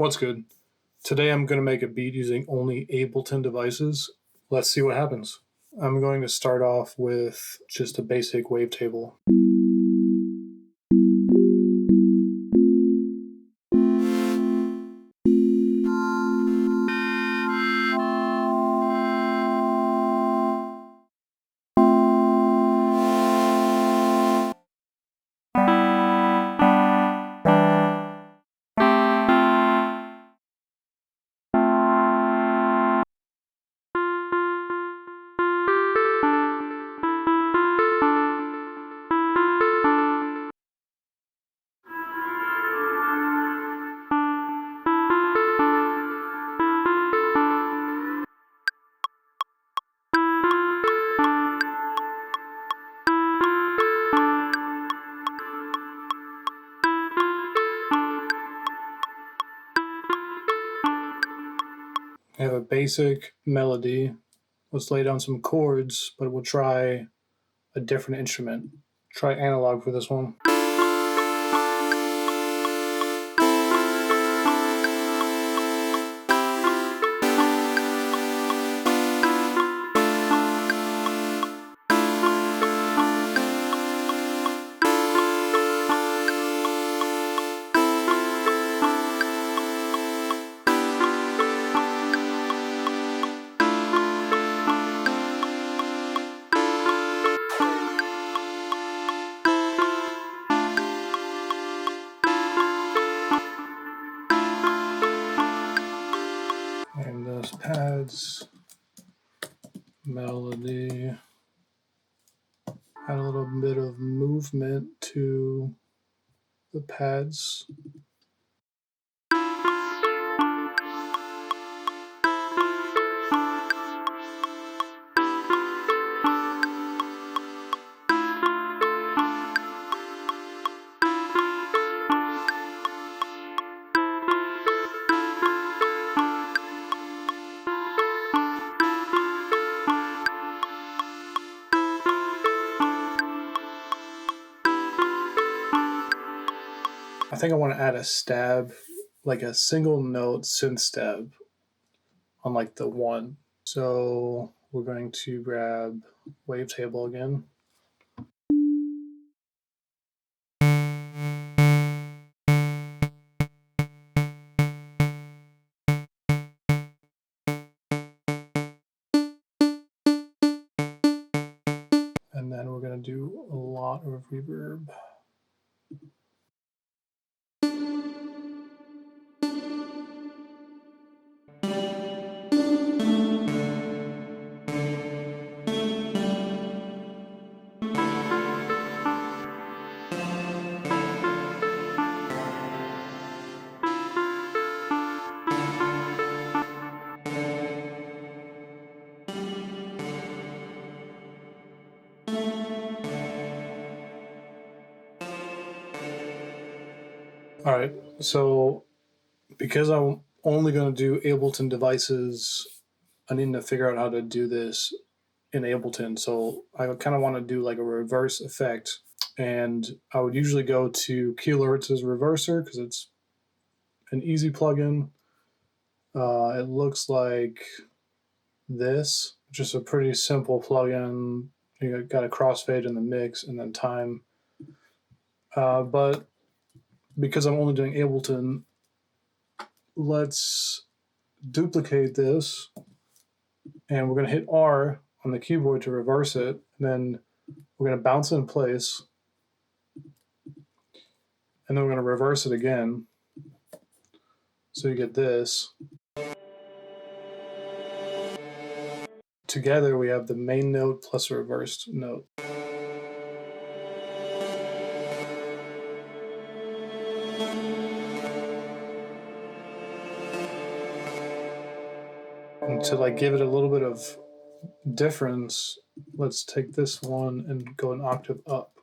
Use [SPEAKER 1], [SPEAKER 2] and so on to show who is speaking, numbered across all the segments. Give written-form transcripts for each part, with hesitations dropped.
[SPEAKER 1] What's good? Today I'm going to make a beat using only Ableton devices. Let's see what happens. I'm going to start off with just a basic wavetable. I have a basic melody. Let's lay down some chords, but we'll try a different instrument. Try analog for this one. And those pads, melody, add a little bit of movement to the pads. I think I want to add a stab, like a single note synth stab on like the one. So we're going to grab Wavetable again. And then we're going to do a lot of reverb. All right, so because I'm only going to do Ableton devices, I need to figure out how to do this in Ableton. So I kind of want to do like a reverse effect. And I would usually go to Kilohertz's Reverser because it's an easy plugin. It looks like this, just a pretty simple plugin. You got a crossfade in the mix and then time. But because I'm only doing Ableton, let's duplicate this, and we're going to hit R on the keyboard to reverse it, and then we're going to bounce it in place, and then we're going to reverse it again. So you get this. Together we have the main note plus a reversed note. And to like give it a little bit of difference, let's take this one and go an octave up.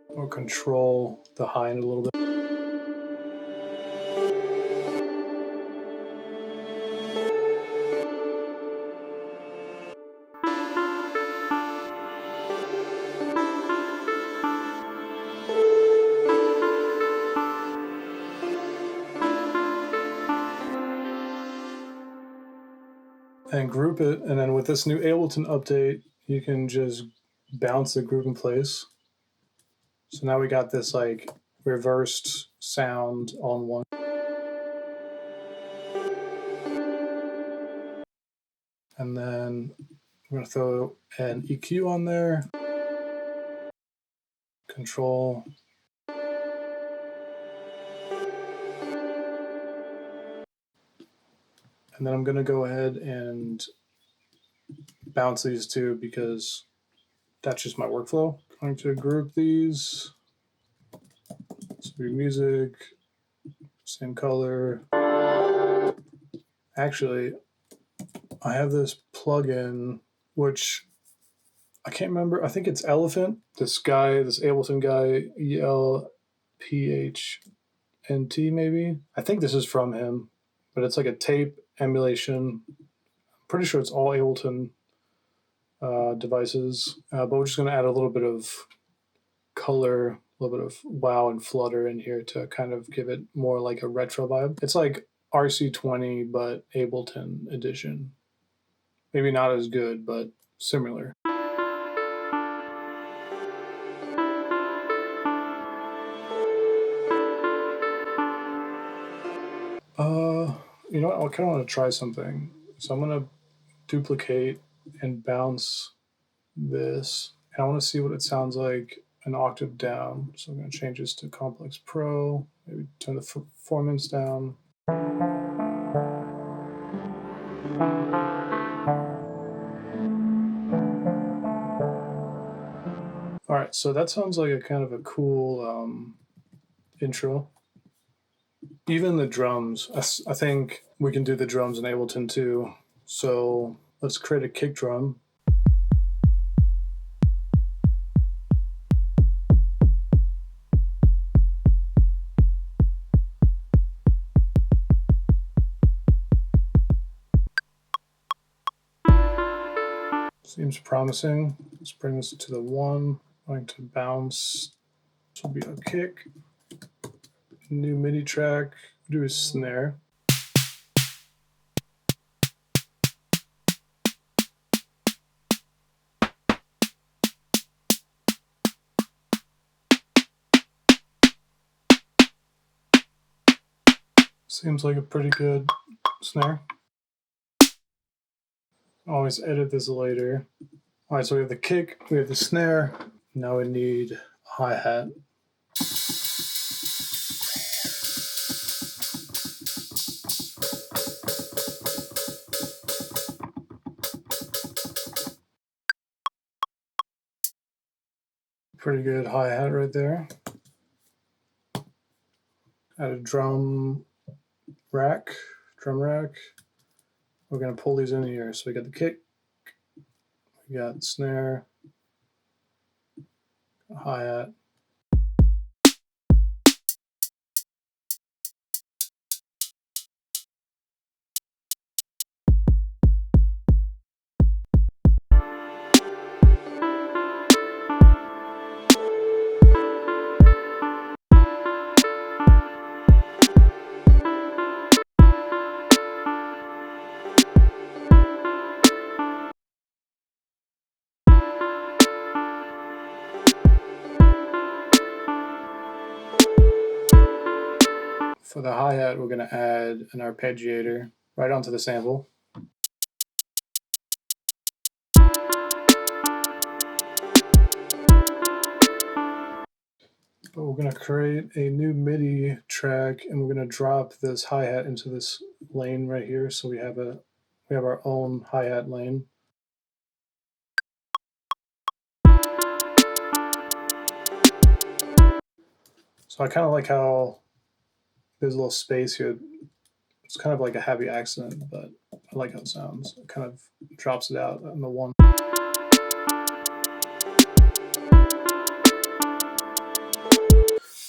[SPEAKER 1] Or control the high end a little bit. and group it. And then with this new Ableton update, you can just bounce the group in place. So now we got this like reversed sound on one. And then we're going to throw an EQ on there. Control. And then I'm going to go ahead and bounce these two because that's just my workflow. Going to group these. So music, same color. Actually, I have this plugin, which I can't remember. I think it's Elephant. This guy, this Ableton guy, ELPHNT maybe. I think this is from him, but it's like a tape emulation. I'm pretty sure it's all Ableton devices, but we're just going to add a little bit of color, a little bit of wow and flutter in here to kind of give it more like a retro vibe. It's like RC20, but Ableton edition. Maybe not as good, but similar. You know what? I kind of want to try something. So I'm going to duplicate and bounce this. And I want to see what it sounds like an octave down. So I'm going to change this to Complex Pro. Maybe turn the performance down. All right, so that sounds like a kind of a cool intro. Even the drums, I think we can do the drums in Ableton too. So let's create a kick drum. Seems promising. Let's bring this to the 1. I'm going to bounce. This will be a kick. New MIDI track. Do a snare. Seems like a pretty good snare. Always edit this later. All right, so we have the kick, we have the snare. Now we need a hi-hat. Pretty good hi-hat right there. Add a drum rack. We're gonna pull these in here. So we got the kick, we got snare, hi-hat. For the hi-hat, we're gonna add an arpeggiator right onto the sample. But we're going to create a new MIDI track, and we're going to drop this hi-hat into this lane right here. So we have our own hi-hat lane. So I kind of like how there's a little space here. It's kind of like a heavy accent, but I like how it sounds. It kind of drops it out in the 1.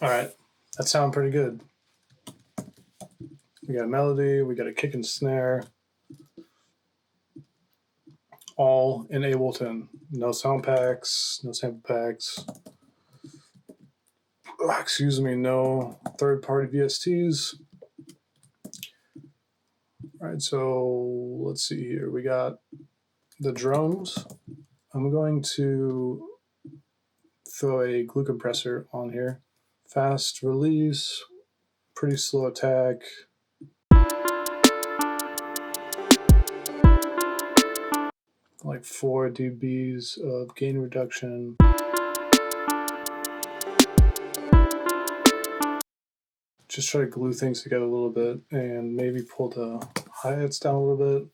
[SPEAKER 1] All right, that sounds pretty good. We got a melody, we got a kick and snare, all in Ableton. No sound packs, no sample packs. Excuse me, no third-party VSTs. All right, so let's see here. We got the drums. I'm going to throw a glue compressor on here. Fast release, pretty slow attack. Like 4 dBs of gain reduction. Just try to glue things together a little bit and maybe pull the hi-hats down a little bit.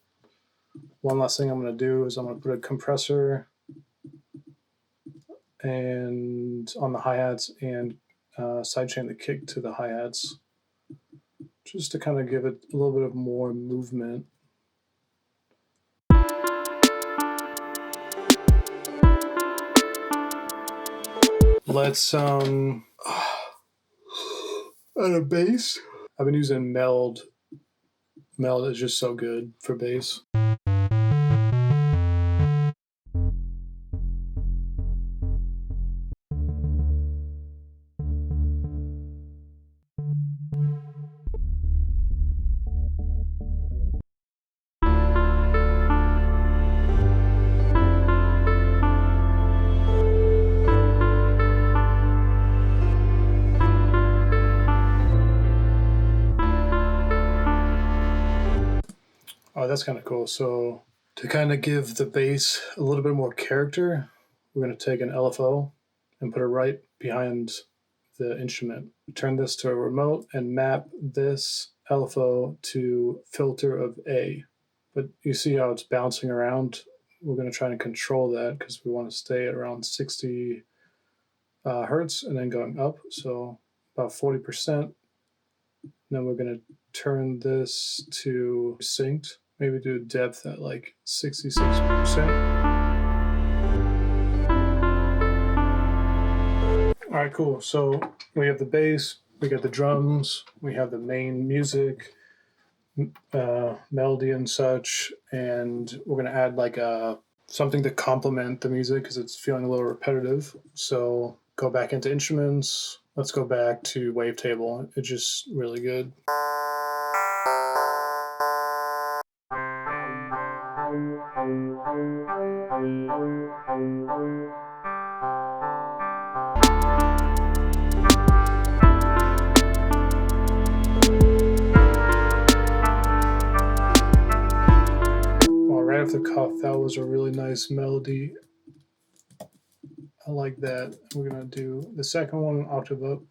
[SPEAKER 1] One last thing I'm going to do is I'm going to put a compressor and on the hi-hats and sidechain the kick to the hi-hats, just to kind of give it a little bit of more movement. Let's add a bass. I've been using Meld. Meld is just so good for bass. Oh, that's kind of cool. So to kind of give the bass a little bit more character, we're going to take an LFO and put it right behind the instrument. Turn this to a remote and map this LFO to filter of A. But you see how it's bouncing around? We're going to try to control that because we want to stay at around 60 hertz and then going up. So about 40%. Then we're going to turn this to synced. Maybe do a depth at like 66%. All right, cool. So we have the bass, we got the drums, we have the main music, melody and such, and we're gonna add like something to complement the music because it's feeling a little repetitive. So go back into instruments. Let's go back to Wavetable. It's just really good. Right off the cuff, that was a really nice melody. I like that. We're gonna do the second one an octave up.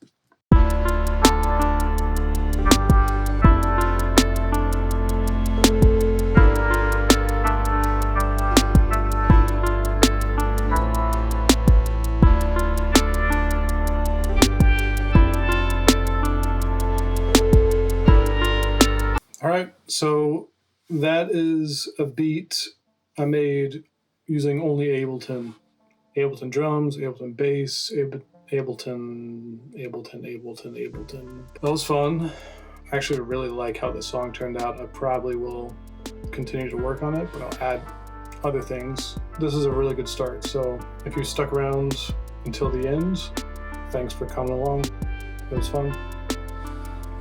[SPEAKER 1] All right, so that is a beat I made using only Ableton. Ableton drums, Ableton bass, Ableton. That was fun. I actually really like how the song turned out. I probably will continue to work on it, but I'll add other things. This is a really good start. So if you stuck around until the end, thanks for coming along. It was fun.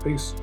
[SPEAKER 1] Peace.